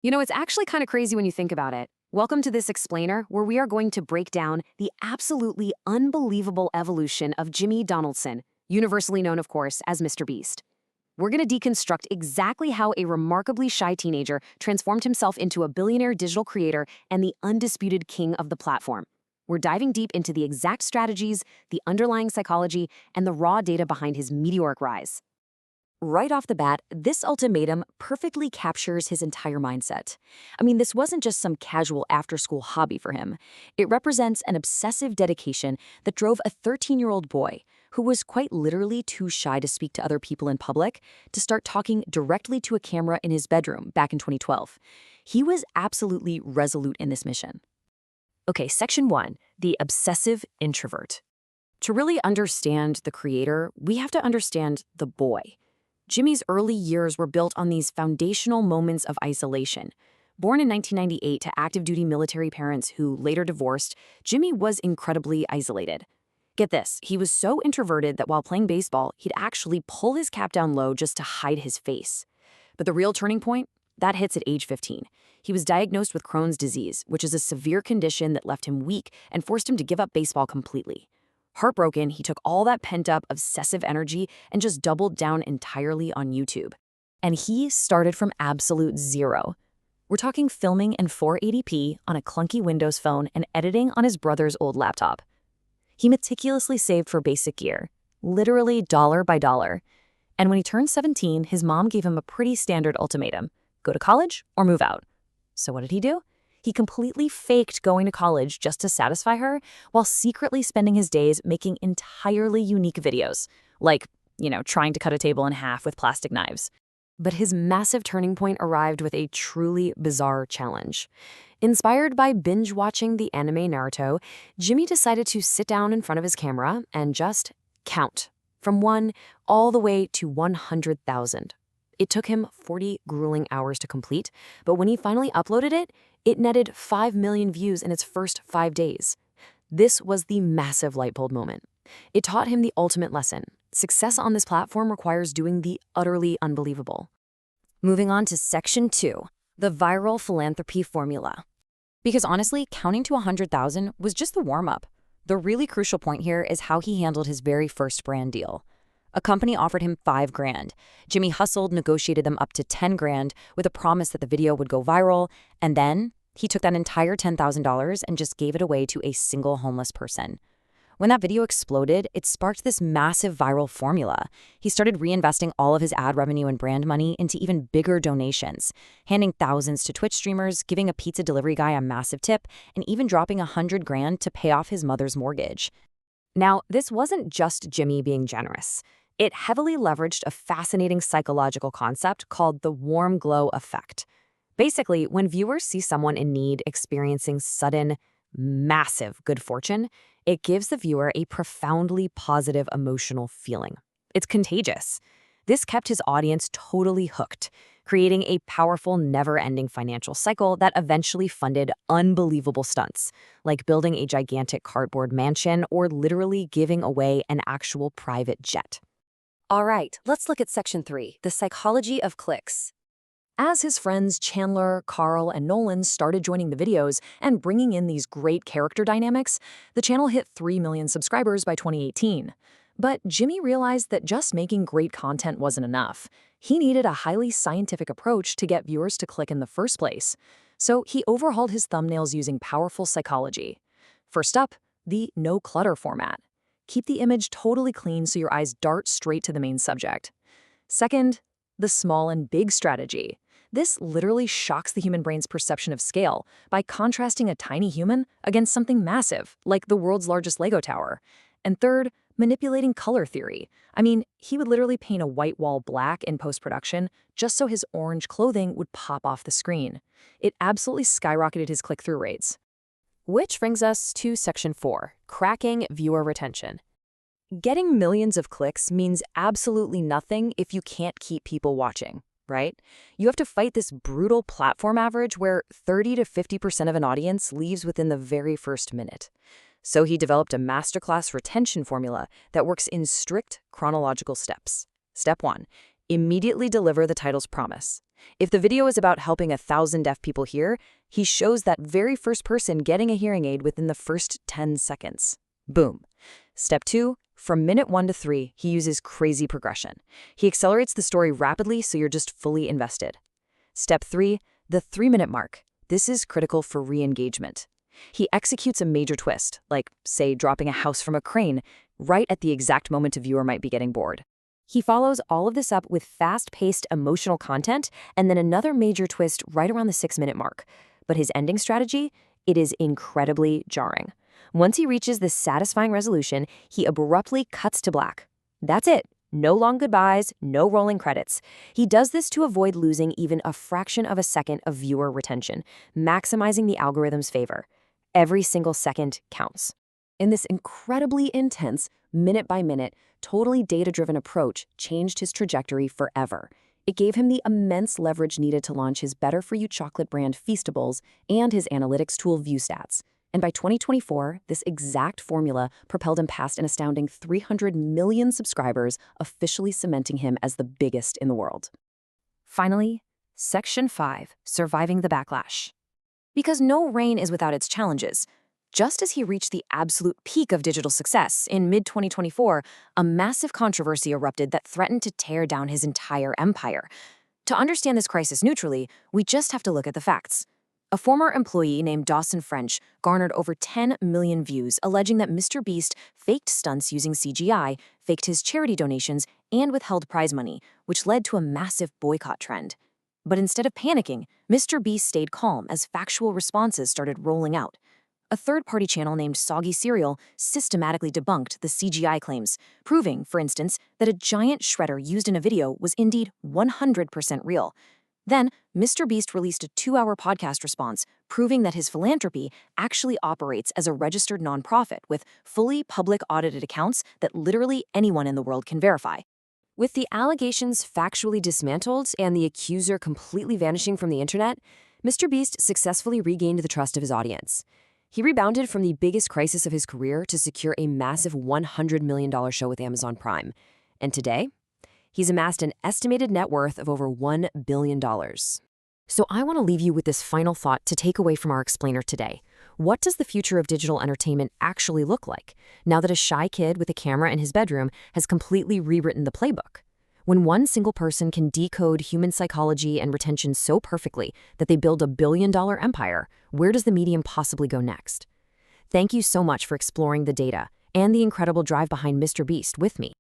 It's actually kind of crazy when you think about it. Welcome to this explainer, where we are going to break down the absolutely unbelievable evolution of Jimmy Donaldson, universally known, of course, as MrBeast. We're going to deconstruct exactly how a remarkably shy teenager transformed himself into a billionaire digital creator and the undisputed king of the platform. We're diving deep into the exact strategies, the underlying psychology, and the raw data behind his meteoric rise. Right off the bat, this ultimatum perfectly captures his entire mindset. This wasn't just some casual after-school hobby for him. It represents an obsessive dedication that drove a 13-year-old boy, who was quite literally too shy to speak to other people in public, to start talking directly to a camera in his bedroom back in 2012. He was absolutely resolute in this mission. Okay, Section 1, the obsessive introvert. To really understand the creator, we have to understand the boy. Jimmy's early years were built on these foundational moments of isolation. Born in 1998 to active-duty military parents who later divorced, Jimmy was incredibly isolated. Get this, he was so introverted that while playing baseball, he'd actually pull his cap down low just to hide his face. But the real turning point? That hits at age 15. He was diagnosed with Crohn's disease, which is a severe condition that left him weak and forced him to give up baseball completely. Heartbroken, he took all that pent-up, obsessive energy and just doubled down entirely on YouTube. And he started from absolute zero. We're talking filming in 480p on a clunky Windows phone and editing on his brother's old laptop. He meticulously saved for basic gear, literally dollar by dollar. And when he turned 17, his mom gave him a pretty standard ultimatum: go to college or move out. So what did he do? He completely faked going to college just to satisfy her, while secretly spending his days making entirely unique videos, like, trying to cut a table in half with plastic knives. But his massive turning point arrived with a truly bizarre challenge. Inspired by binge-watching the anime Naruto, Jimmy decided to sit down in front of his camera and just count, from 1 all the way to 100,000. It took him 40 grueling hours to complete, but when he finally uploaded it, it netted 5 million views in its first 5 days. This was the massive light bulb moment. It taught him the ultimate lesson. Success on this platform requires doing the utterly unbelievable. Moving on to Section 2, the viral philanthropy formula. Because honestly, counting to 100,000 was just the warm-up. The really crucial point here is how he handled his very first brand deal. A company offered him $5,000. Jimmy hustled, negotiated them up to $10,000 with a promise that the video would go viral, and then he took that entire $10,000 and just gave it away to a single homeless person. When that video exploded, it sparked this massive viral formula. He started reinvesting all of his ad revenue and brand money into even bigger donations, handing thousands to Twitch streamers, giving a pizza delivery guy a massive tip, and even dropping $100,000 to pay off his mother's mortgage. Now, this wasn't just Jimmy being generous. It heavily leveraged a fascinating psychological concept called the warm glow effect. Basically, when viewers see someone in need experiencing sudden, massive good fortune, it gives the viewer a profoundly positive emotional feeling. It's contagious. This kept his audience totally hooked, creating a powerful, never-ending financial cycle that eventually funded unbelievable stunts, like building a gigantic cardboard mansion or literally giving away an actual private jet. All right, let's look at Section 3, the psychology of clicks. As his friends Chandler, Carl, and Nolan started joining the videos and bringing in these great character dynamics, the channel hit 3 million subscribers by 2018. But Jimmy realized that just making great content wasn't enough. He needed a highly scientific approach to get viewers to click in the first place. So he overhauled his thumbnails using powerful psychology. First up, the no clutter format. Keep the image totally clean so your eyes dart straight to the main subject. Second, the small and big strategy. This literally shocks the human brain's perception of scale by contrasting a tiny human against something massive, like the world's largest Lego tower. And third, manipulating color theory. He would literally paint a white wall black in post-production just so his orange clothing would pop off the screen. It absolutely skyrocketed his click-through rates. Which brings us to Section 4, cracking viewer retention. Getting millions of clicks means absolutely nothing if you can't keep people watching, right? You have to fight this brutal platform average where 30 to 50% of an audience leaves within the very first minute. So he developed a masterclass retention formula that works in strict chronological steps. Step 1, immediately deliver the title's promise. If the video is about helping 1,000 deaf people hear, he shows that very first person getting a hearing aid within the first 10 seconds. Boom. Step 2, from minute 1 to 3, he uses crazy progression. He accelerates the story rapidly so you're just fully invested. Step 3, the 3-minute mark. This is critical for re-engagement. He executes a major twist, like, say, dropping a house from a crane, right at the exact moment a viewer might be getting bored. He follows all of this up with fast-paced emotional content and then another major twist right around the 6-minute mark. But his ending strategy? It is incredibly jarring. Once he reaches this satisfying resolution, he abruptly cuts to black. That's it. No long goodbyes, no rolling credits. He does this to avoid losing even a fraction of a second of viewer retention, maximizing the algorithm's favor. Every single second counts. In this incredibly intense, minute-by-minute, totally data-driven approach changed his trajectory forever. It gave him the immense leverage needed to launch his better-for-you chocolate brand Feastables and his analytics tool ViewStats. And by 2024, this exact formula propelled him past an astounding 300 million subscribers, officially cementing him as the biggest in the world. Finally, Section 5, Surviving the Backlash. Because no reign is without its challenges. Just as he reached the absolute peak of digital success in mid-2024, a massive controversy erupted that threatened to tear down his entire empire. To understand this crisis neutrally, we just have to look at the facts. A former employee named Dawson French garnered over 10 million views, alleging that MrBeast faked stunts using CGI, faked his charity donations, and withheld prize money, which led to a massive boycott trend. But instead of panicking, MrBeast stayed calm as factual responses started rolling out. A third-party channel named Soggy Cereal systematically debunked the CGI claims, proving, for instance, that a giant shredder used in a video was indeed 100% real. Then, MrBeast released a 2-hour podcast response proving that his philanthropy actually operates as a registered nonprofit with fully public audited accounts that literally anyone in the world can verify. With the allegations factually dismantled and the accuser completely vanishing from the internet, MrBeast successfully regained the trust of his audience. He rebounded from the biggest crisis of his career to secure a massive $100 million show with Amazon Prime. And today, he's amassed an estimated net worth of over $1 billion. So I want to leave you with this final thought to take away from our explainer today. What does the future of digital entertainment actually look like, now that a shy kid with a camera in his bedroom has completely rewritten the playbook? When one single person can decode human psychology and retention so perfectly that they build a billion-dollar empire, where does the medium possibly go next? Thank you so much for exploring the data and the incredible drive behind MrBeast with me.